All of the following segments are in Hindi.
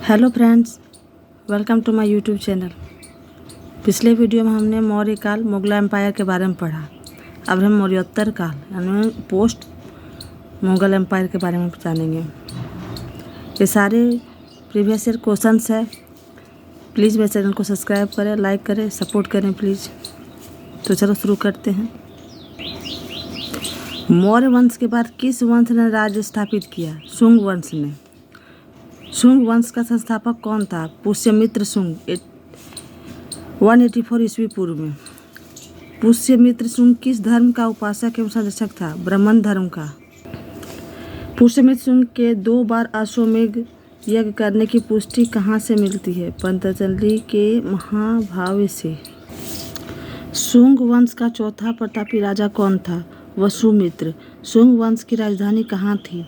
Hello friends, welcome to my YouTube channel. पिछले वीडियो में हमने मौर्य काल मुगल एम्पायर के बारे में पढ़ा। अब हम मौर्योत्तर काल यानी पोस्ट मुगल एम्पायर के बारे में जानेंगे। ये सारे प्रीवियस ईयर क्वेश्चंस है। प्लीज़ मेरे चैनल को सब्सक्राइब करें, लाइक करें, सपोर्ट करें प्लीज़। तो चलो शुरू करते हैं। मौर्य वंश के बाद किस वंश ने राज्य स्थापित किया? शुंग वंश ने। शुंग वंश का संस्थापक कौन था? पुष्यमित्र शुंग 184 ईस्वी पूर्व में। पुष्यमित्र शुंग किस धर्म का उपासक एवं संरक्षक था? ब्राह्मण धर्म का। पुष्यमित्र शुंग के 2 बार अश्वमेध यज्ञ करने की पुष्टि कहाँ से मिलती है? पतंजलि के महाभाष्य से। शुंग वंश का चौथा प्रतापी राजा कौन था? वसुमित्र। शुंग वंश की राजधानी कहाँ थी?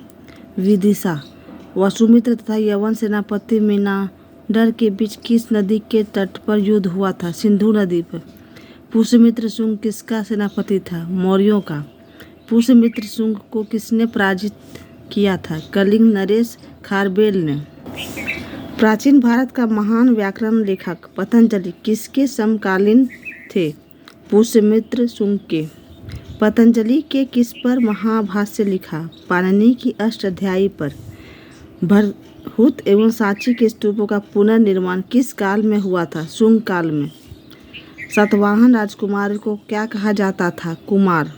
विदिशा। वसुमित्र तथा यवन सेनापति मीनांडर के बीच किस नदी के तट पर युद्ध हुआ था? सिंधु नदी पर। पुष्यमित्र शुंग किसका सेनापति था? मौर्यों का। पुष्यमित्र शुंग को किसने पराजित किया था? कलिंग नरेश खारवेल ने। प्राचीन भारत का महान व्याकरण लेखक पतंजलि किसके समकालीन थे? पुष्यमित्र शुंग के। पतंजलि के किस पर महाभाष्य लिखा? पाणिनि की अष्टाध्यायी पर। भरहुत एवं सांची के स्तूपों का पुनर्निर्माण किस काल में हुआ था? शुंग काल में। सातवाहन राजकुमार को क्या कहा जाता था? कुमार।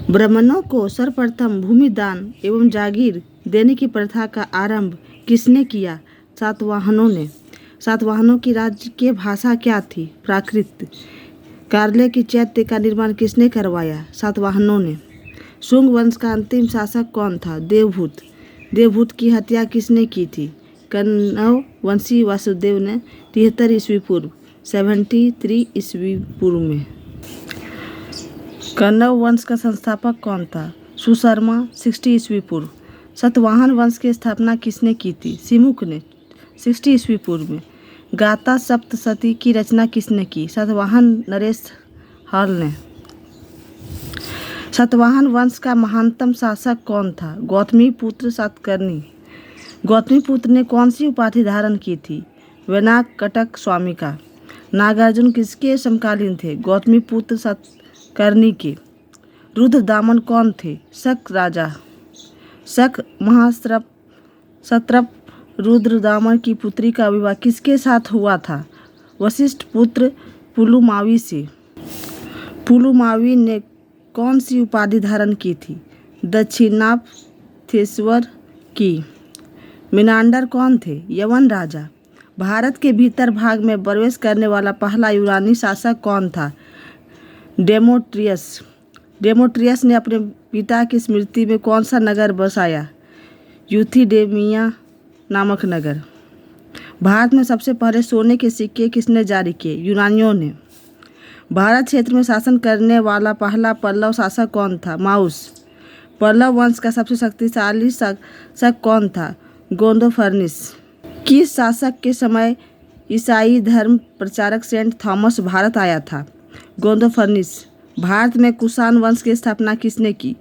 ब्राह्मणों को सर्वप्रथम भूमि दान एवं जागीर देने की प्रथा का आरंभ किसने किया? सातवाहनों ने। सातवाहनों की राज्य की भाषा क्या थी? प्राकृत। कार्यालय की चैत्य का निर्माण किसने करवाया? सातवाहनों ने। शुंग वंश का अंतिम शासक कौन था? देवभूत। देवभूत की हत्या किसने की थी? कण्व वंशी वासुदेव ने 73 ईस्वी पूर्व 73 ईस्वी पूर्व में। कण्व वंश का संस्थापक कौन था? सुशर्मा 60 ईस्वी पूर्व। सातवाहन वंश की स्थापना किसने की थी? सिमुक ने 60 ईस्वी पूर्व में। गाथा सप्तशती की रचना किसने की? सातवाहन नरेश हल ने। सातवाहन वंश का महानतम शासक कौन था? गौतमीपुत्र सातकर्णी। गौतमीपुत्र ने कौन सी उपाधि धारण की थी? वैनाकटक स्वामी का। नागार्जुन किसके समकालीन थे? गौतमीपुत्र सातकर्णी के। रुद्रदामन कौन थे? शक राजा। शक महासत्रप रुद्रदामन की पुत्री का विवाह किसके साथ हुआ था? वशिष्ठ पुत्र पुलुमावी से। पुलुमावी ने कौन सी उपाधि धारण की थी? दक्षिणापथेश्वर की। मीनांडर कौन थे? यवन राजा। भारत के भीतर भाग में प्रवेश करने वाला पहला यूनानी शासक कौन था? डेमोट्रियस। डेमोट्रियस ने अपने पिता की स्मृति में कौन सा नगर बसाया? यूथिडेमिया नामक नगर। भारत में सबसे पहले सोने के सिक्के किसने जारी किए? यूनानियों ने। भारत क्षेत्र में शासन करने वाला पहला पल्लव शासक कौन था? माउस। पल्लव वंश का सबसे शक्तिशाली शासक कौन था? गोंदोफर्निस। किस शासक के समय ईसाई धर्म प्रचारक सेंट थॉमस भारत आया था? गोंदोफर्निस। भारत में कुषाण वंश की स्थापना किसने की?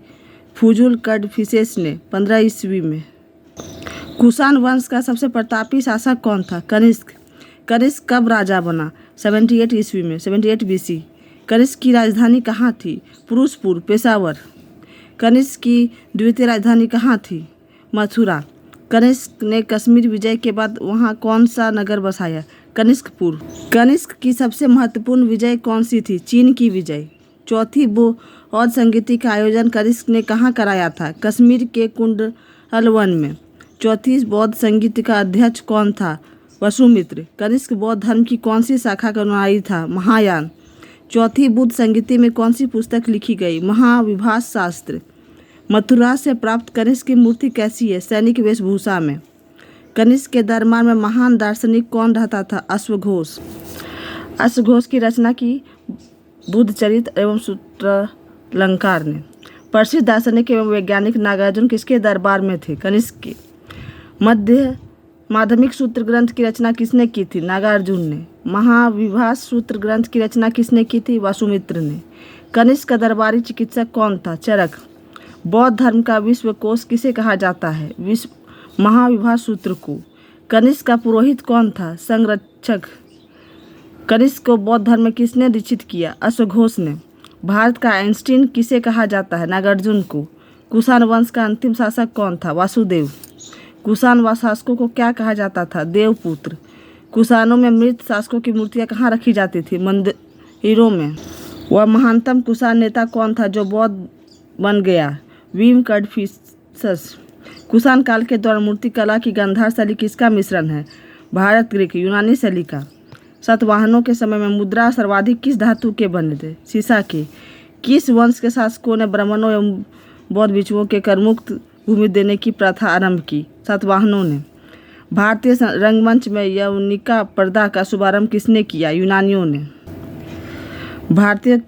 फुजुल कड़फिसेस ने 15 ईस्वी में। कुषाण वंश का सबसे प्रतापी शासक कौन था? कनिष्क। कनिष्क कब राजा बना? 78 ईस्वी में 78 बीसी। कनिष्क की राजधानी कहाँ थी? पुरुषपुर पेशावर। कनिष्क की द्वितीय राजधानी कहाँ थी? मथुरा। कनिष्क ने कश्मीर विजय के बाद वहाँ कौन सा नगर बसाया? कनिष्कपुर। कनिष्क की सबसे महत्वपूर्ण विजय कौन सी थी? चीन की विजय। चौथी बौद्ध संगीति का आयोजन कनिष्क ने कहाँ कराया था? कश्मीर के कुंडलवन में। चौथी बौद्ध संगीत का अध्यक्ष कौन था? वसुमित्र। कनिष्क बौद्ध धर्म की कौन सी शाखा का अनुयायी था? महायान। चौथी बुद्ध संगीति में कौन सी पुस्तक लिखी गई? महाविभाष शास्त्र। मथुरा से प्राप्त कनिष्क की मूर्ति कैसी है? सैनिक वेशभूषा में। कनिष्क के दरबार में महान दार्शनिक कौन रहता था? अश्वघोष। अश्वघोष की रचना की बुद्ध चरित्र एवं सूत्रालंकार ने। प्रसिद्ध दार्शनिक एवं वैज्ञानिक नागार्जुन किसके दरबार में थे? कनिष्क के। माध्यमिक सूत्र ग्रंथ की रचना किसने की थी? नागार्जुन ने। महाविभाष सूत्र ग्रंथ की रचना किसने की थी? वसुमित्र ने। कनिष्क का दरबारी चिकित्सक कौन था? चरक। बौद्ध धर्म का विश्वकोश किसे कहा जाता है? विश्व महाविभाष सूत्र को। कनिष्क का पुरोहित कौन था? संरक्षक। कनिष्क को बौद्ध धर्म में किसने दीक्षित किया? अश्वघोष ने। भारत का आइंस्टीन किसे कहा जाता है? नागार्जुन को। कुषाण वंश का अंतिम शासक कौन था? वासुदेव। कुषाण शासकों को क्या कहा जाता था? देवपुत्र। कुषाणों में मृत शासकों की मूर्तियां कहाँ रखी जाती थी? मंदिरों में। वह महानतम कुषाण नेता कौन था जो बौद्ध बन गया? भीम कड़फिसस। कुषाण काल के दौरान मूर्ति कला की गांधार शैली किसका मिश्रण है? भारत ग्रीक यूनानी शैली का। सातवाहनों के समय में मुद्रा सर्वाधिक किस धातु के बने थे? सीसा के। किस वंश के शासकों ने ब्राह्मणों एवं बौद्ध भिक्षुओं के करमुक्त भूमि देने की प्रथा आरंभ की? सातवाहनों ने। भारतीय रंगमंच में यवनिका पर्दा का शुभारंभ किसने किया? यूनानियों ने। भारतीय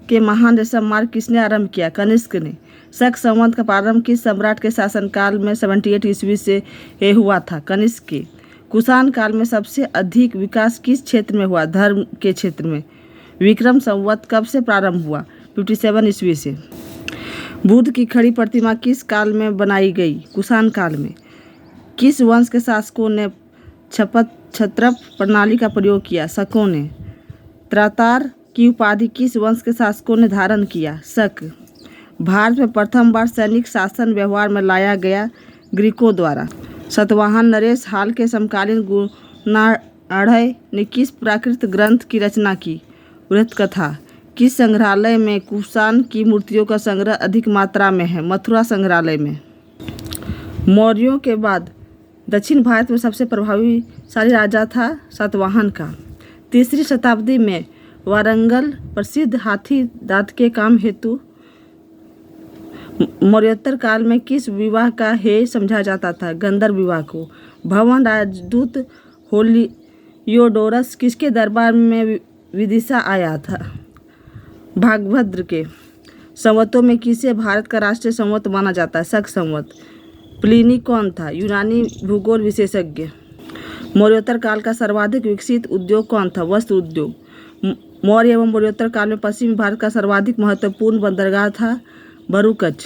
के महान रेशम मार्ग किसने आरंभ किया? कनिष्क ने। शक संवत का प्रारंभ किस सम्राट के शासनकाल में 78 ईस्वी से हुआ था? कनिष्क के। कुषाण काल में सबसे अधिक विकास किस क्षेत्र में हुआ? धर्म के क्षेत्र में। विक्रम संवत कब से प्रारंभ हुआ? 57 ईस्वी से। बुद्ध की खड़ी प्रतिमा किस काल में बनाई गई? कुषाण काल में। किस वंश के शासकों ने क्षत्रप प्रणाली का प्रयोग किया? शकों ने। त्रातार की उपाधि किस वंश के शासकों ने धारण किया? शक। भारत में प्रथम बार सैनिक शासन व्यवहार में लाया गया ग्रीकों द्वारा। सतवाहन नरेश हाल के समकालीन गुणाढ़ ने किस प्राकृत ग्रंथ की रचना की? वृत्त कथा। किस संग्रहालय में कुषाण की मूर्तियों का संग्रह अधिक मात्रा में है? मथुरा संग्रहालय में। मौर्यों के बाद दक्षिण भारत में सबसे प्रभावशाली राजा था सातवाहन का। 3री शताब्दी में वारंगल प्रसिद्ध हाथी दांत के काम हेतु मौर्योत्तर काल में किस विवाह का हेय समझा जाता था? गंधर्व विवाह को। भवन राजदूत हेलियोडोरस किसके दरबार में विदिशा आया था? भागभद्र के। संवतों में किसे भारत का राष्ट्रीय संवत माना जाता है? शक संवत। प्लिनी कौन था? यूनानी भूगोल विशेषज्ञ। मौर्योत्तर काल का सर्वाधिक विकसित उद्योग कौन था? वस्त्र उद्योग। मौर्य एवं मौर्योत्तर काल में पश्चिमी भारत का सर्वाधिक महत्वपूर्ण बंदरगाह था भरूकच।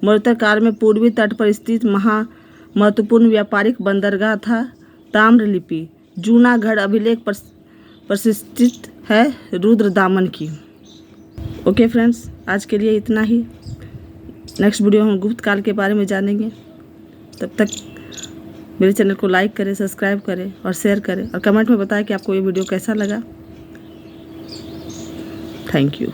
मौर्योत्तर काल में पूर्वी तट पर स्थित महत्वपूर्ण व्यापारिक बंदरगाह था ताम्रलिपि। जूनागढ़ अभिलेख प्रतिष्ठित है रुद्रदामन की। ओके फ्रेंड्स, आज के लिए इतना ही। नेक्स्ट वीडियो हम गुप्त काल के बारे में जानेंगे। तब तक मेरे चैनल को लाइक करें, सब्सक्राइब करें और शेयर करें और कमेंट में बताएं कि आपको ये वीडियो कैसा लगा। Thank you.